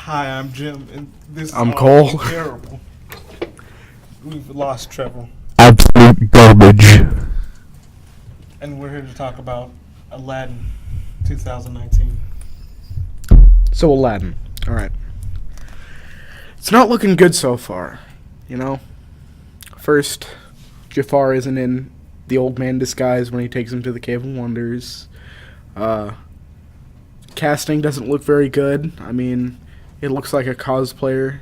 Hi, I'm Jim, and this I'm is Cole. terrible. We've lost Trevor, Absolute garbage. and we're here to talk about Aladdin 2019. So Aladdin. Alright. It's not looking good so far, you know? First, Jafar isn't in the old man disguise when he takes him to the Cave of Wonders. Casting doesn't look very good. I mean, it looks like a cosplayer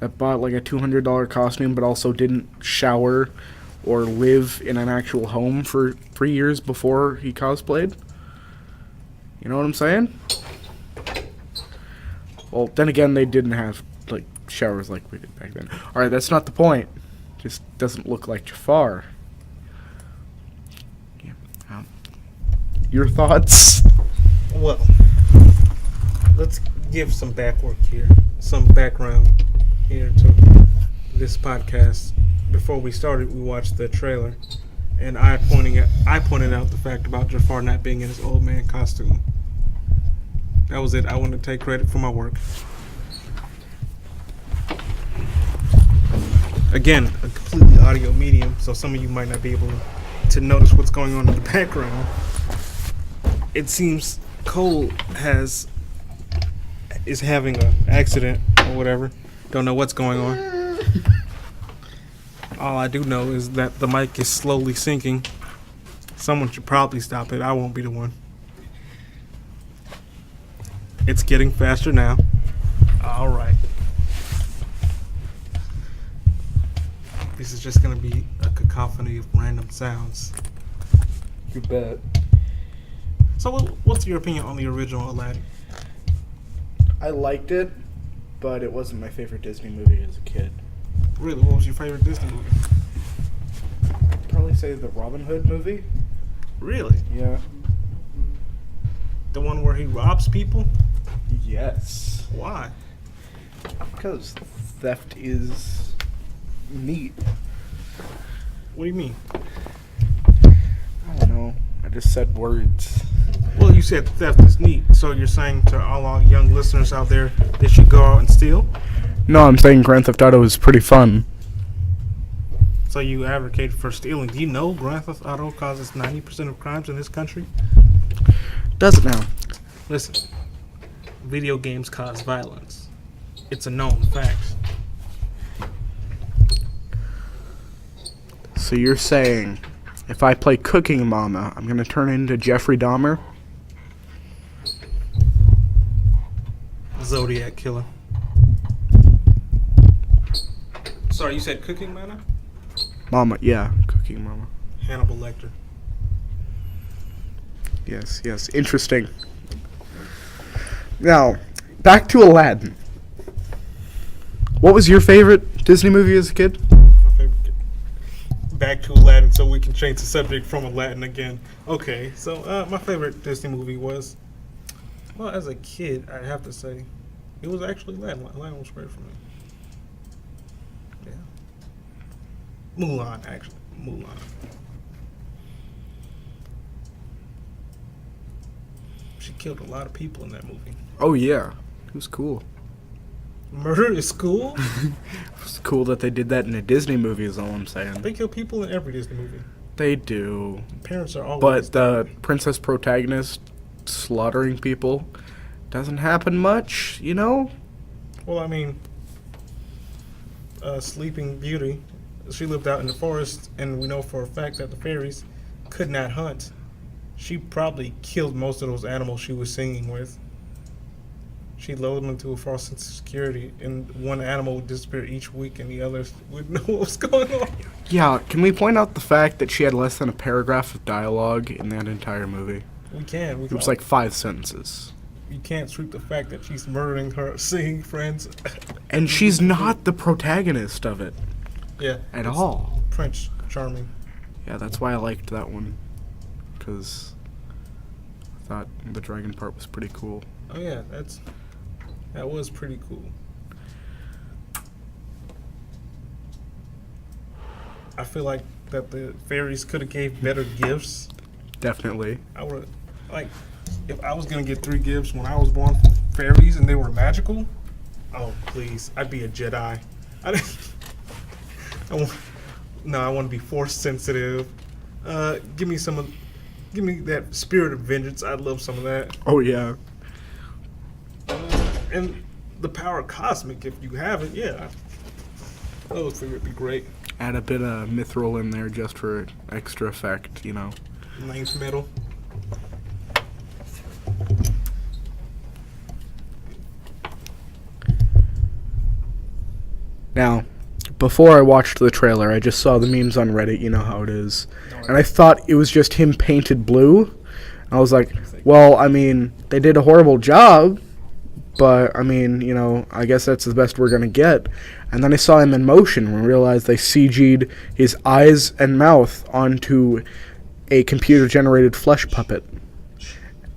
that bought like a $200 costume but also didn't shower or live in an actual home for 3 years before he cosplayed. You know what I'm saying? Well, then again, they didn't have like showers like we did back then. Alright, that's not the point. Just doesn't look like Jafar. Yeah. Your thoughts? Well, let's give some backwork here, some background here to this podcast. Before we started, we watched the trailer, and I pointed out the fact about Jafar not being in his old man costume. That was it. I wanted to take credit for my work. Again, a completely audio medium, so some of you might not be able to notice what's going on in the background. It seems Cole is having an accident or whatever. Don't know what's going on. All I do know is that the mic is slowly sinking. Someone should probably stop it. I won't be the one. It's getting faster now. All right. This is just going to be a cacophony of random sounds. You bet. So what's your opinion on the original Aladdin? I liked it, but it wasn't my favorite Disney movie as a kid. Really, what was your favorite Disney movie? I'd probably say the Robin Hood movie. Really? Yeah. The one where he robs people? Yes. Why? Because theft is neat. What do you mean? I don't know. I just said words. Well, you said theft is neat, so you're saying to all our young listeners out there, they should go out and steal? No, I'm saying Grand Theft Auto is pretty fun. So you advocate for stealing. Do you know Grand Theft Auto causes 90% of crimes in this country? Does it now? Listen, video games cause violence. It's a known fact. So you're saying if I play Cooking Mama, I'm going to turn into Jeffrey Dahmer? Zodiac Killer. Sorry, you said Cooking Mama? Mama, yeah, Cooking Mama. Hannibal Lecter. Yes, interesting. Now, back to Aladdin. What was your favorite Disney movie as a kid? My favorite. Back to Aladdin, so we can change the subject from Aladdin again. Okay, so my favorite Disney movie was, well, as a kid, I have to say, it was actually Aladdin. Aladdin was great for me. Yeah. Mulan, actually. Mulan. She killed a lot of people in that movie. Oh, yeah. It was cool. Murder is cool? It was cool that they did that in a Disney movie is all I'm saying. They kill people in every Disney movie. They do. Parents are always... But the princess protagonist slaughtering people doesn't happen much, you know? Well, I mean, Sleeping Beauty, she lived out in the forest, and we know for a fact that the fairies could not hunt. She probably killed most of those animals she was singing with. She lulled them into a false sense of security, and one animal would disappear each week, and the others wouldn't know what was going on. Yeah, can we point out the fact that she had less than a paragraph of dialogue in that entire movie? We can. It was like 5 sentences. You can't sweep the fact that she's murdering her singing friends. And she's not the protagonist of it. Yeah. At all. Prince Charming. Yeah, that's why I liked that one. Because I thought the dragon part was pretty cool. Oh yeah, that was pretty cool. I feel like that the fairies could have gave better gifts. Definitely. I would like if I was gonna get 3 gifts when I was born from fairies and they were magical, Oh, please. I'd be a Jedi. I, I want, no, I want to be force sensitive. Give me give me that spirit of vengeance. I'd love some of that. Oh yeah. And the power cosmic, if you have it, yeah. I would think it'd be great. Add a bit of mithril in there just for extra effect, Nice metal. Now, before I watched the trailer, I just saw the memes on Reddit, you know how it is. And I thought it was just him painted blue. I was like, well, I mean, they did a horrible job, but, I mean, I guess that's the best we're going to get. And then I saw him in motion and realized they CG'd his eyes and mouth onto a computer-generated flesh puppet.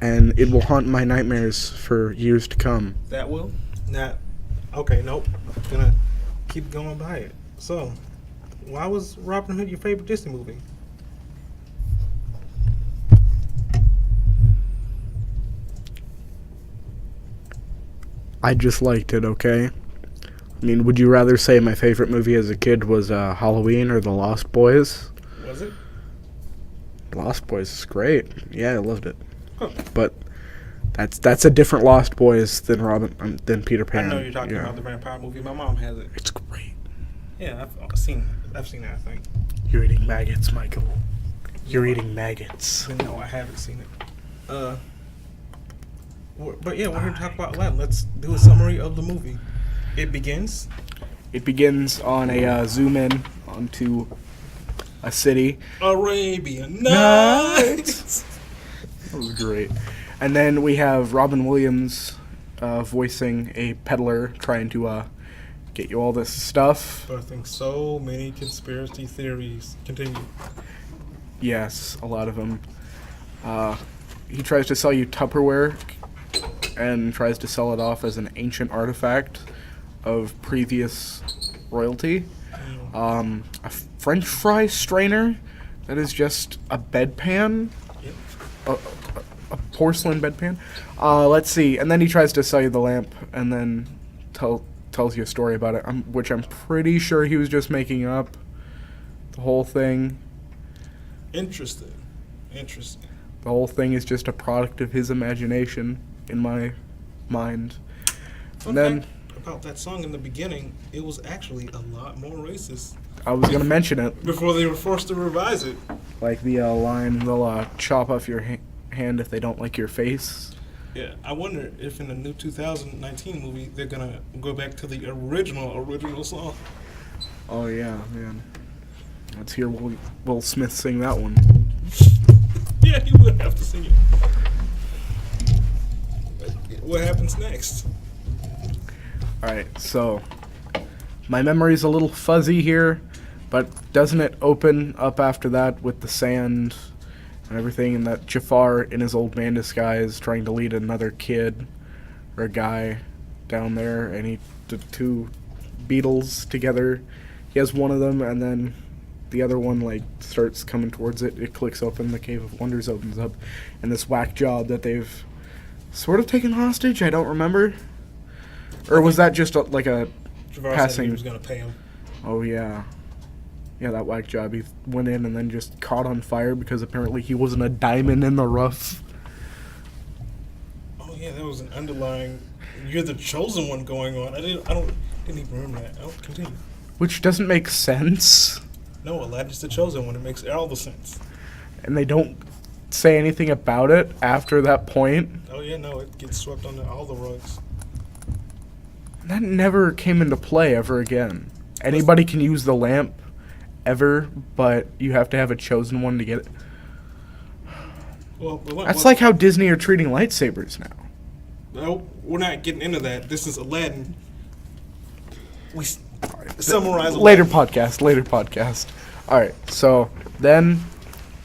And it will haunt my nightmares for years to come. That will? Nah. Okay, nope. Gonna keep going by it. So, why was Robin Hood your favorite Disney movie? I just liked it, okay? I mean, would you rather say my favorite movie as a kid was Halloween or The Lost Boys? Was it? Lost Boys is great. Yeah, I loved it. Huh. But that's a different Lost Boys than Peter Pan. I know you're talking about the vampire movie. My mom has it. It's great. Yeah, I've seen that, I think. You're eating maggots, Michael. You're eating maggots. No, I haven't seen it. But yeah, we're here to talk about Aladdin. Let's do a summary of the movie. It begins on a zoom in onto a city. Arabian Nights. That was great. And then we have Robin Williams voicing a peddler trying to get you all this stuff. But I think so many conspiracy theories. Continue. Yes, a lot of them. He tries to sell you Tupperware and tries to sell it off as an ancient artifact of previous royalty. A French fry strainer that is just a bedpan. Yep. A porcelain bedpan. Let's see. And then he tries to sell you the lamp and then tells you a story about it, which I'm pretty sure he was just making up. The whole thing. Interesting. The whole thing is just a product of his imagination, in my mind. Fun and then fact about that song in the beginning, it was actually a lot more racist. I was going to mention it. Before they were forced to revise it. Like the line, they'll chop off your hand if they don't like your face. Yeah, I wonder if in the new 2019 movie they're going to go back to the original song. Oh yeah, man. Let's hear Will Smith sing that one. Yeah, he would have to sing it. What happens next? Alright, so my memory's a little fuzzy here, but doesn't it open up after that with the sand and everything, and that Jafar in his old man disguise trying to lead another kid or a guy down there, and the two beetles together. He has one of them, and then the other one starts coming towards it. It clicks open, the Cave of Wonders opens up, and this whack job that they've sort of taken hostage. I don't remember, or was that just a Jafar passing? said he was going to pay him. Oh yeah, that whack job. He went in and then just caught on fire because apparently he wasn't a diamond in the rough. Oh yeah, there was an underlying "you're the chosen one" going on. I didn't even remember that. Oh, continue. Which doesn't make sense. No, Aladdin's the chosen one. It makes all the sense. And they don't say anything about it after that point. Oh yeah, no, it gets swept under all the rugs. That never came into play ever again. Anybody can use the lamp ever, but you have to have a chosen one to get it. Well, that's like how Disney are treating lightsabers now. No, we're not getting into that. This is Aladdin. We summarize later podcast. All right, so then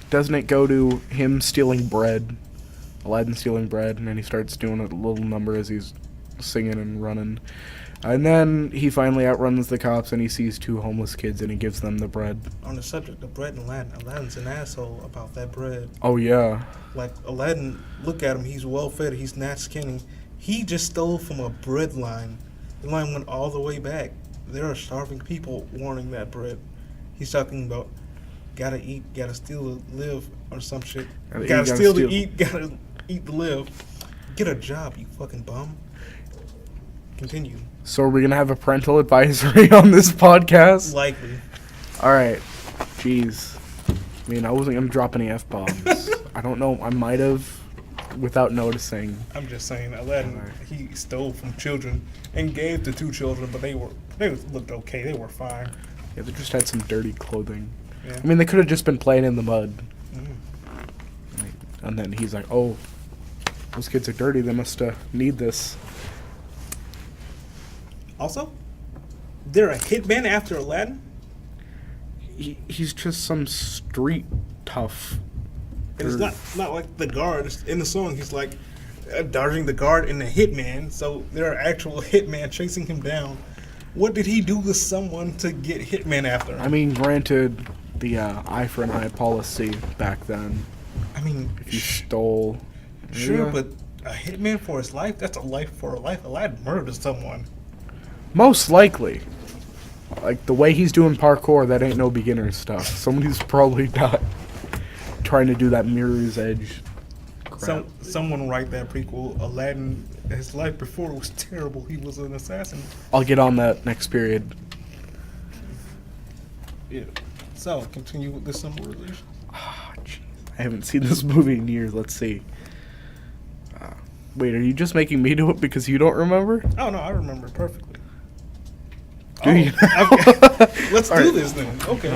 doesn't it go to him stealing bread, Aladdin stealing bread, and then he starts doing a little number as he's singing and running, and then he finally outruns the cops and he sees two homeless kids and he gives them the bread. On the subject of bread and Aladdin's an asshole about that bread. Oh yeah. Like Aladdin, look at him. He's well fed. He's not skinny. He just stole from a bread line The line went all the way back. There are starving people wanting that bread. He's talking about gotta eat, gotta steal to live, or some shit. Gotta steal to eat, gotta eat to live. Get a job, you fucking bum. Continue. So are we gonna have a parental advisory on this podcast? Likely. Alright. Jeez. I mean, I wasn't gonna drop any F-bombs. I don't know, I might have without noticing. I'm just saying, Aladdin, he stole from children and gave to 2 children, but they looked okay. They were fine. Yeah, they just had some dirty clothing. Yeah. I mean, they could have just been playing in the mud. Mm. And then he's like, oh, those kids are dirty. They must need this. Also, they're a hitman after Aladdin? He's just some street tough. And it's not like the guard. In the song, he's like dodging the guard and the hitman. So there are actual hitman chasing him down. What did he do to someone to get hitman after him? I mean, granted, the eye for an eye policy back then. I mean, if you stole. Sure, but a hitman for his life? That's a life for a life. Aladdin murdered someone. Most likely. Like, the way he's doing parkour, that ain't no beginner stuff. Somebody's probably not trying to do that Mirror's Edge crap. Someone write that prequel. Aladdin, his life before was terrible. He was an assassin. I'll get on that next period. Yeah. So, continue with this summarization. Oh, jeez. I haven't seen this movie in years. Let's see. Wait, are you just making me do it because you don't remember? Oh, no, I remember it perfectly. Do you? Let's do this then. Okay.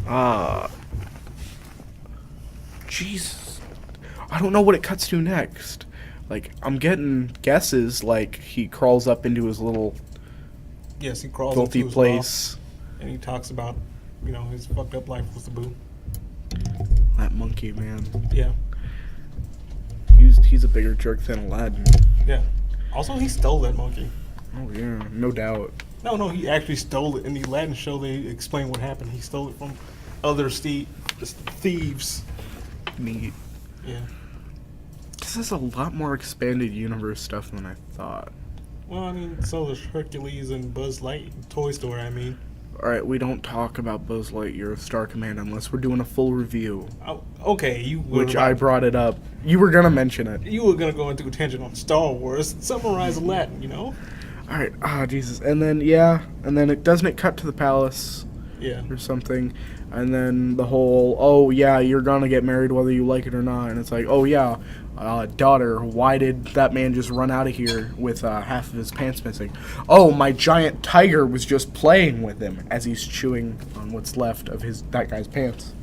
No. Jesus. I don't know what it cuts to next. Like, I'm getting guesses like he crawls up into his little he crawls filthy into his place. Loft, and he talks about, his fucked up life with the boo. That monkey, man. Yeah. He's a bigger jerk than Aladdin. Yeah. Also, he stole that monkey. Oh, yeah. No doubt. No, he actually stole it. In the Aladdin show, they explain what happened. He stole it from other thieves. Neat. Yeah. This is a lot more expanded universe stuff than I thought. Well, I mean, so there's Hercules and Buzz Light, Toy Story, I mean. Alright, we don't talk about Buzz Lightyear of Star Command unless we're doing a full review. Oh, okay, Which I brought it up. You were gonna mention it. You were gonna go into a tangent on Star Wars. Summarize Aladdin, Alright, Jesus. And then, doesn't it cut to the palace? Yeah. Or something. And then the whole, oh yeah, you're gonna get married whether you like it or not. And it's like, oh yeah, daughter, why did that man just run out of here with half of his pants missing? Oh, my giant tiger was just playing with him as he's chewing on what's left of that guy's pants.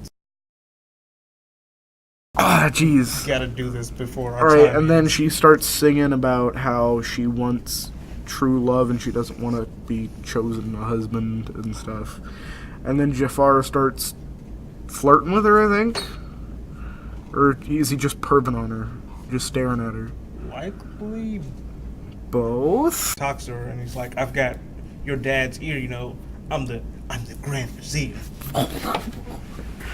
Jeez. Gotta do this before our Alright, time and then she starts singing about how she wants true love and she doesn't want to be chosen a husband and stuff. And then Jafar starts flirting with her, I think. Or is he just perving on her? Just staring at her? Likely both. Talks to her and he's like, I've got your dad's ear, I'm the Grand Vizier.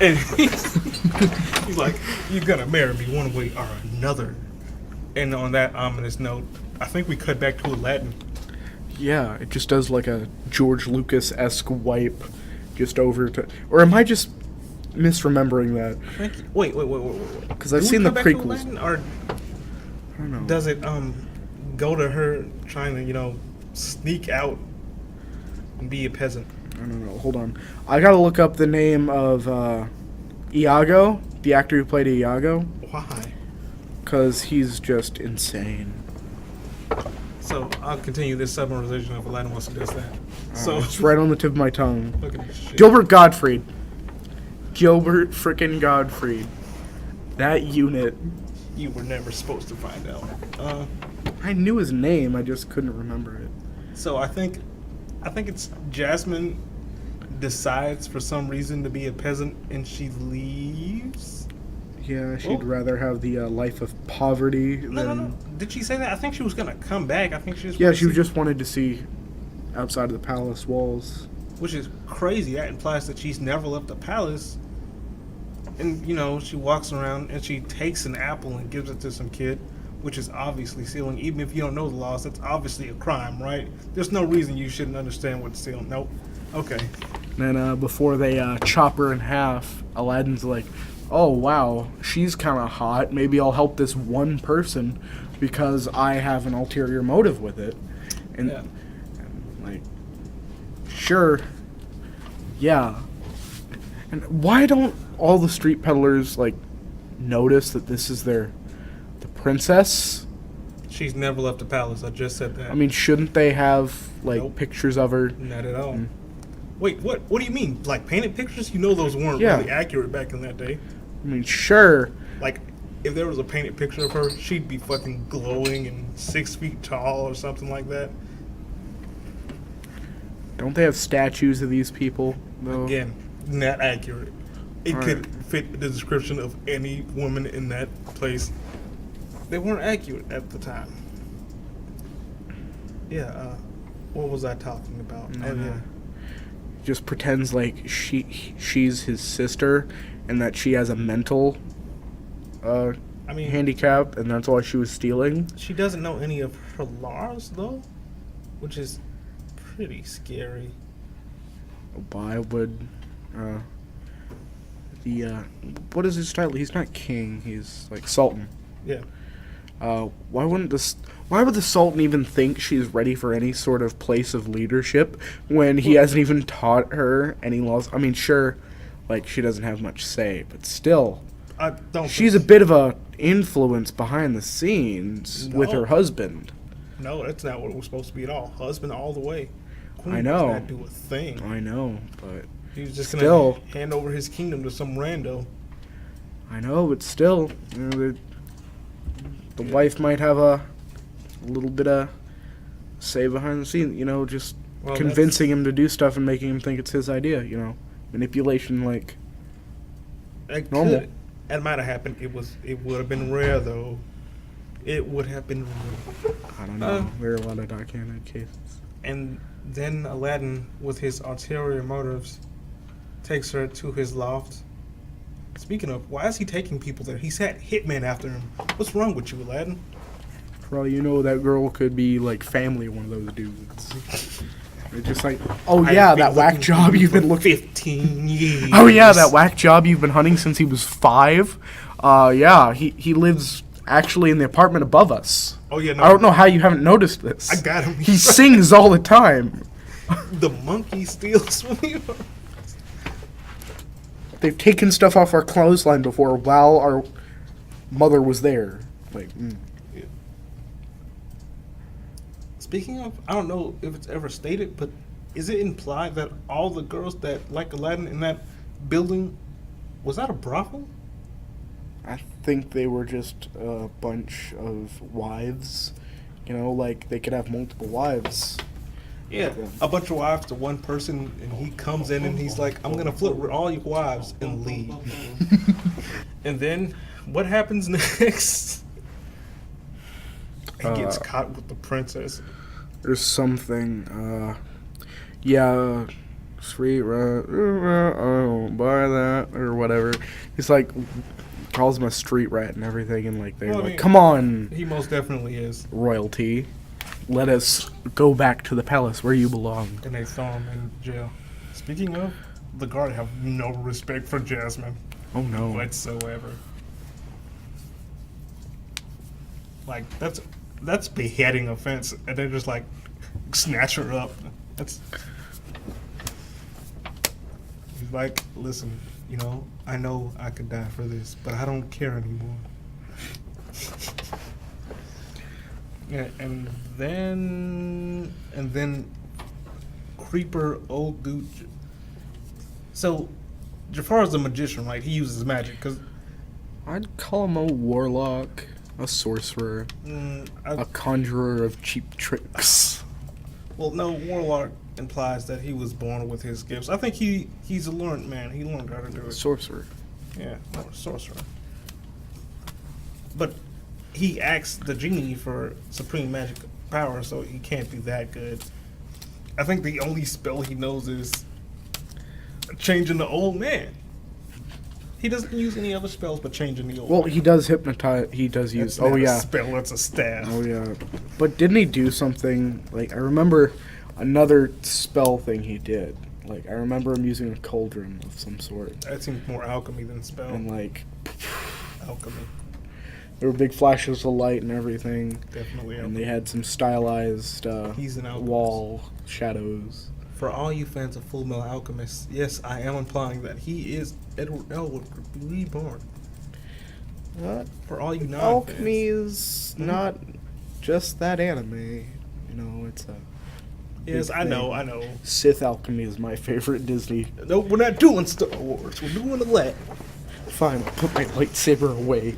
And he's like, you're gonna marry me one way or another. And on that ominous note, I think we cut back to Aladdin. Yeah, it just does like a George Lucas-esque wipe just over to... Or am I just misremembering that? Wait. Because I've seen the prequels. Or I don't know. Does it go to her trying to, sneak out and be a peasant? I don't know. Hold on. I gotta look up the name of Iago, the actor who played Iago. Why? Because he's just insane. So I'll continue this summarization of Aladdin once it does that. So it's right on the tip of my tongue. Look at this shit. Gilbert Gottfried. Gilbert frickin' Gottfried. That unit. You were never supposed to find out. I knew his name, I just couldn't remember it. So I think it's Jasmine decides for some reason to be a peasant and she leaves. Yeah, she'd rather have the life of poverty than... No. Did she say that? I think she was gonna come back. I think she just... Yeah, she just wanted to see outside of the palace walls. Which is crazy. That implies that she's never left the palace. And, she walks around and she takes an apple and gives it to some kid, which is obviously stealing. Even if you don't know the laws, that's obviously a crime, right? There's no reason you shouldn't understand what stealing. Nope. Okay. Then before they chop her in half, Aladdin's like, "Oh wow, she's kind of hot. Maybe I'll help this one person because I have an ulterior motive with it." And, Yeah. and like, sure, yeah. And why don't all the street peddlers like notice that this is the princess? She's never left the palace. I just said that. I mean, shouldn't they have like Nope. pictures of her? Not at all. Wait, what? What do you mean? Like painted pictures? You know those weren't Yeah. really accurate back in that day. I mean, sure. Like, if there was a painted picture of her, she'd be fucking glowing and 6 feet tall or something like that. Don't they have statues of these people? though? Again, not accurate. It All could fit the description of any woman in that place. They weren't accurate at the time. Yeah, what was I talking about? Oh, yeah. Just pretends like she's his sister and that she has a mental I mean, handicap, and that's why she was stealing. she doesn't know any of her laws, though, which is pretty scary. Why would what is his title? He's not king. He's like Sultan. Yeah. Why would the Sultan even think she's ready for any sort of place of leadership when he hasn't even taught her any laws? I mean, sure, like she doesn't have much say, but still, I don't. she's a bit of a influence behind the scenes with No. her husband. No, that's not what it was supposed to be at all. Husband all the way. Queen I know. does not do a thing. I know, but He was just Still. gonna hand over his kingdom to some rando. still, you know, the wife might have a little bit of say behind the scenes. You know, just Well, convincing him to do stuff and making him think it's his idea. You know, manipulation, like. It Normal. could. It might have happened. It would have been rare though. It would have been rare. I don't know. There are a lot of documented cases. And then Aladdin, with his ulterior motives, takes her to his loft. Speaking of, why is he taking people there? He's had hitmen after him. What's wrong with you, Aladdin? For all you know, that girl could be like family of one of those dudes. It's just like, oh yeah, I've been that whack looking job for you you've been for looking. 15 years. Oh yeah, that whack job you've been hunting since he was 5. Yeah, he lives actually in the apartment above us. Oh yeah, no. I don't know how you haven't noticed this. I got him. He sings all the time. The monkey steals from you. They've taken stuff off our clothesline before while our mother was there. Like, Speaking of, I don't know if it's ever stated, but is it implied that all the girls that like Aladdin in that building, was that a brothel? I think they were just a bunch of wives. You know, like they could have multiple wives. Yeah, a bunch of wives to one person, and he comes in and he's like, I'm gonna flirt with all your wives and leave. And then, what happens next? He gets caught with the princess. There's something, yeah, sweet, oh, buy that, or whatever. He's like, calls him a street rat and everything, and like, they're Well, I like, mean, come on, He most definitely is. royalty, let us go back to the palace where you belong. And they throw him in jail. Speaking of, the guard have no respect for Jasmine Oh no. whatsoever. Like, that's beheading offense, and they're just like, snatch her up. That's. He's like, listen, you know, I know I could die for this, but I don't care anymore. Yeah, and then creeper old dude. So Jafar's a magician, right? He uses magic because I'd call him a warlock, a sorcerer, a conjurer of cheap tricks. well, no, warlock implies that he was born with his gifts. I think he's a learned man. He learned how to do it. Sorcerer. Yeah, no, sorcerer. But he asked the genie for supreme magic power, so he can't be that good. I think the only spell he knows is changing the old man. He doesn't use any other spells but changing the old. Well, he does hypnotize. He does use. That's not Oh a yeah. spell. It's a staff. Oh yeah. But didn't he do something like I remember another spell thing he did? Like I remember him using a cauldron of some sort. That seems more alchemy than spell. And like Alchemy. there were big flashes of light and everything. Definitely. And they had some stylized He's an alchemist. wall shadows. For all you fans of Full Metal Alchemist, yes, I am implying that he is Edward Elwood reborn. What? For all you non Alchemy is not just that anime. You know, it's a. Yes, big I know, thing. I know. Sith alchemy is my favorite Disney. No, we're not doing Star Wars. We're doing Aladdin. Fine, I'll put my lightsaber away.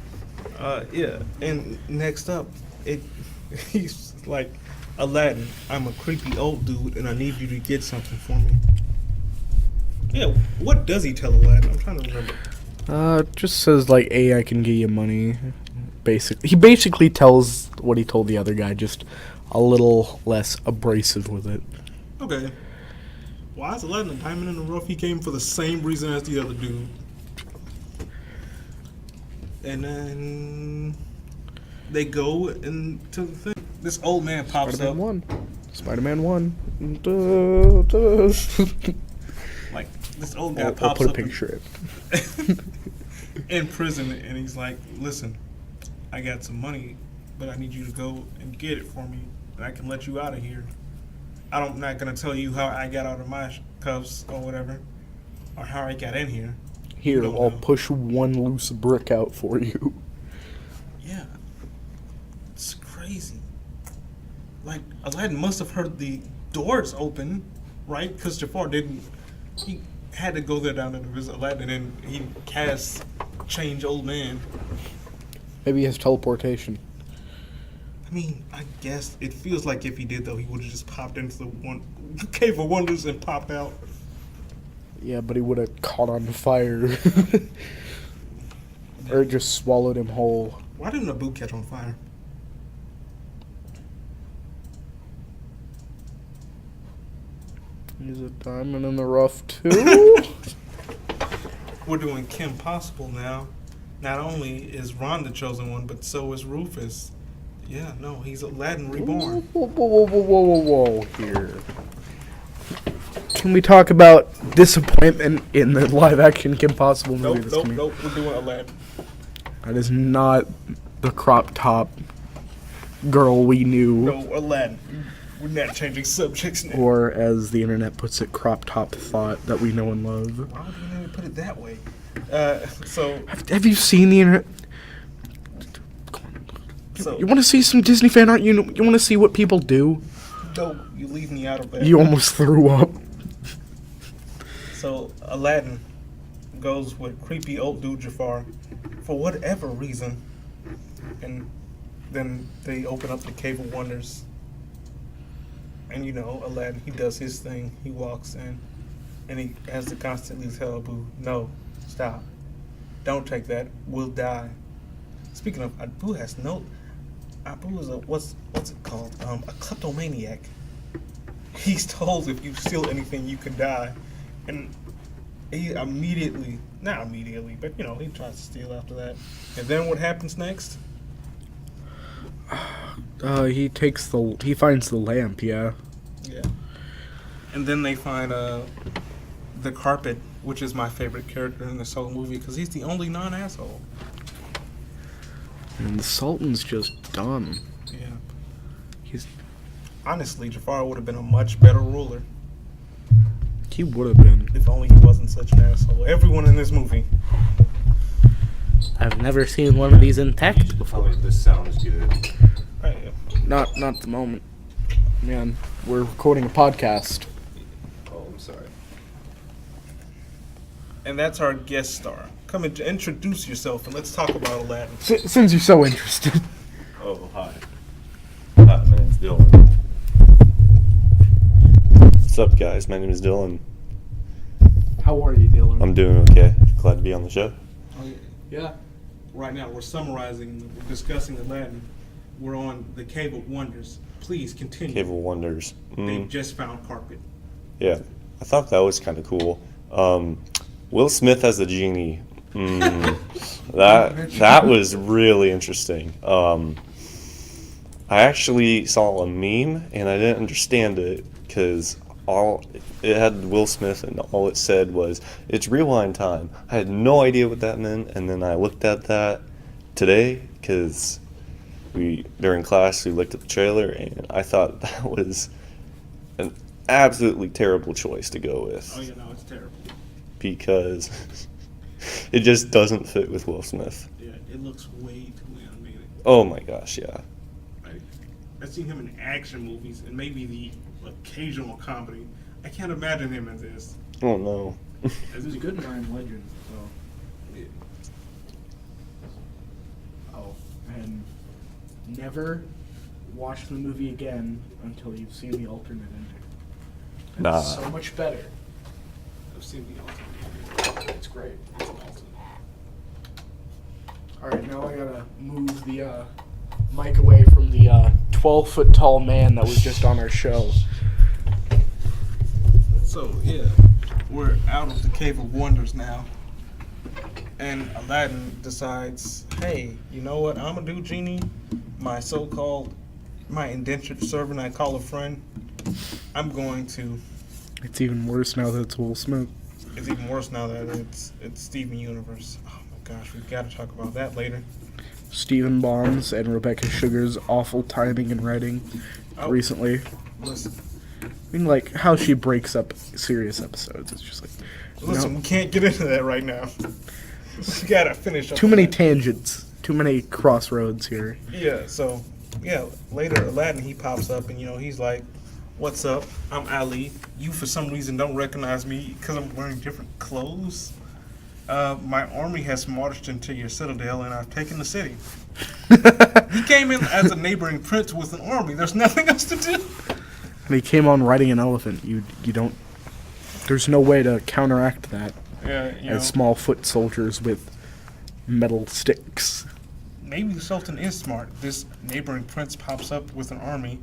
Yeah. And next up, he's like, Aladdin, I'm a creepy old dude, and I need you to get something for me. Yeah, what does he tell Aladdin? I'm trying to remember. Just says like, "Hey, I can give you money." He basically tells what he told the other guy, just a little less abrasive with it. Okay. Why is Aladdin a diamond in the rough? He came for the same reason as the other dude. And then they go into the thing. This old man pops Spider-Man up. 1. Spider-Man 1. Duh, duh. Like, this old guy I'll pops put a up picture in prison, and he's like, listen, I got some money, but I need you to go and get it for me, and I can let you out of here. I'm not going to tell you how I got out of my cuffs or whatever, or how I got in here. Here, don't I'll know. push one loose brick out for you. Yeah. It's crazy. Like, Aladdin must have heard the doors open, right? Because Jafar didn't. He had to go there down there to visit Aladdin, and he cast Change Old Man. Maybe he has teleportation. I mean, I guess it feels like if he did, though, he would have just popped into the Cave of Wonders and popped out. Yeah, but he would have caught on fire. Or just swallowed him whole. Why didn't Naboo catch on fire? He's a diamond in the rough, too? We're doing Kim Possible now. Not only is Ron the chosen one, but so is Rufus. Yeah, no, he's Aladdin reborn. Whoa, here. Can we talk about disappointment in the live-action Kim Possible movie that's coming? Nope, we're doing Aladdin. That is not the crop top girl we knew. No, Aladdin. We're not changing subjects now. Or, as the internet puts it, crop top thought that we know and love. Why would you never put it that way? So Have you seen the internet? You want to see some Disney fan art? You want to see what people do? no, you leave me out of that. You almost threw up. So Aladdin goes with creepy old dude Jafar for whatever reason, and then they open up the Cave of Wonders. And you know, Aladdin, he does his thing. He walks in, and he has to constantly tell Abu, "No, stop, don't take that. We'll die." Speaking of, Abu has no. Abu is a what's it called? A kleptomaniac. He's told if you steal anything, you can die, and he immediately, not immediately, but you know, he tries to steal after that. And then what happens next? He finds the lamp, yeah. Yeah. And then they find the carpet, which is my favorite character in this whole movie because he's the only non-asshole. And the Sultan's just dumb. Yeah. He's Honestly, Jafar would have been a much better ruler He would have been. if only he wasn't such an asshole. Everyone in this movie. I've never seen one of these intact before. This sounds good. Right. Not at the moment. Man, we're recording a podcast. Oh, I'm sorry. And that's our guest star. Come and introduce yourself and let's talk about Aladdin. Since you're so interested. Oh, hi. Hi, my name's Dylan. What's up, guys? My name is Dylan. How are you, Dylan? I'm doing okay. Glad to be on the show. Yeah. Right now we're summarizing, we're discussing Aladdin. We're on the Cave of Wonders. Please continue. Cave of Wonders. They've just found carpet. Yeah, I thought that was kind of cool. Will Smith as the genie. That was really interesting. I actually saw a meme and I didn't understand it because it had Will Smith and all it said was it's rewind time. I had no idea what that meant, and then I looked at that today because during class we looked at the trailer and I thought that was an absolutely terrible choice to go with. Oh, you know, it's terrible. Because it just doesn't fit with Will Smith. Yeah, it looks way too animated. Oh my gosh, yeah. Like, I've seen him in action movies and maybe the occasional comedy. I can't imagine him in this. Oh no. He's a good in I Am Legend, so. Yeah. Oh, and never watch the movie again until you've seen the alternate ending. It's Nah. so much better. I've seen the alternate. It's great. It's an alternate. Alright, now I gotta move the mic away from the 12-foot tall man that was just on our show. So, yeah, we're out of the Cave of Wonders now. And Aladdin decides, hey, you know what I'm gonna do, Genie? My indentured servant I call a friend, I'm going to... It's even worse now that it's Will Smith. It's even worse now that it's Steven Universe. Oh my gosh, we've got to talk about that later. Stephen Bombs and Rebecca Sugar's awful timing and writing recently. Listen, I mean, like, how she breaks up serious episodes. It's just like... listen, no. we can't get into that right now. We gotta finish up. Too many that. tangents. Too many crossroads here. Yeah, so, yeah, later Aladdin, he pops up and, you know, he's like, what's up? I'm Ali. You, for some reason, don't recognize me because I'm wearing different clothes. My army has marched into your citadel and I've taken the city. He came in as a neighboring prince with an army. There's nothing else to do. And he came on riding an elephant. You don't... There's no way to counteract that. Yeah, you know, As small foot soldiers with metal sticks. maybe the Sultan is smart. This neighboring prince pops up with an army.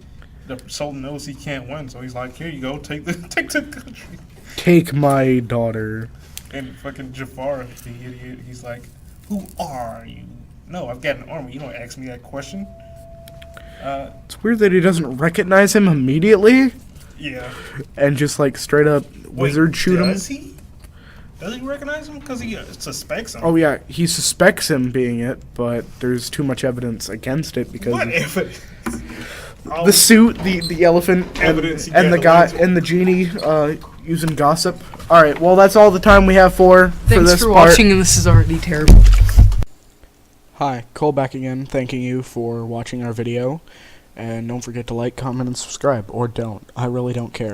The Sultan knows he can't win, so he's like, here you go, take the country. Take my daughter. And fucking Jafar, the idiot, he's like, who are you? No, I've got an army. You don't ask me that question. It's weird that he doesn't recognize him immediately Yeah. and just like straight up wizard shoot him. Does he? Does he recognize him? Because he suspects him. Oh yeah, he suspects him being it, but there's too much evidence against it because What of evidence? the suit, the elephant, and, Evidence he and the got guy and the genie using gossip. All right, well that's all the time we have for Thanks this for part. watching, and this is already terrible. Hi, Cole back again, thanking you for watching our video, and don't forget to like, comment, and subscribe, or don't. I really don't care.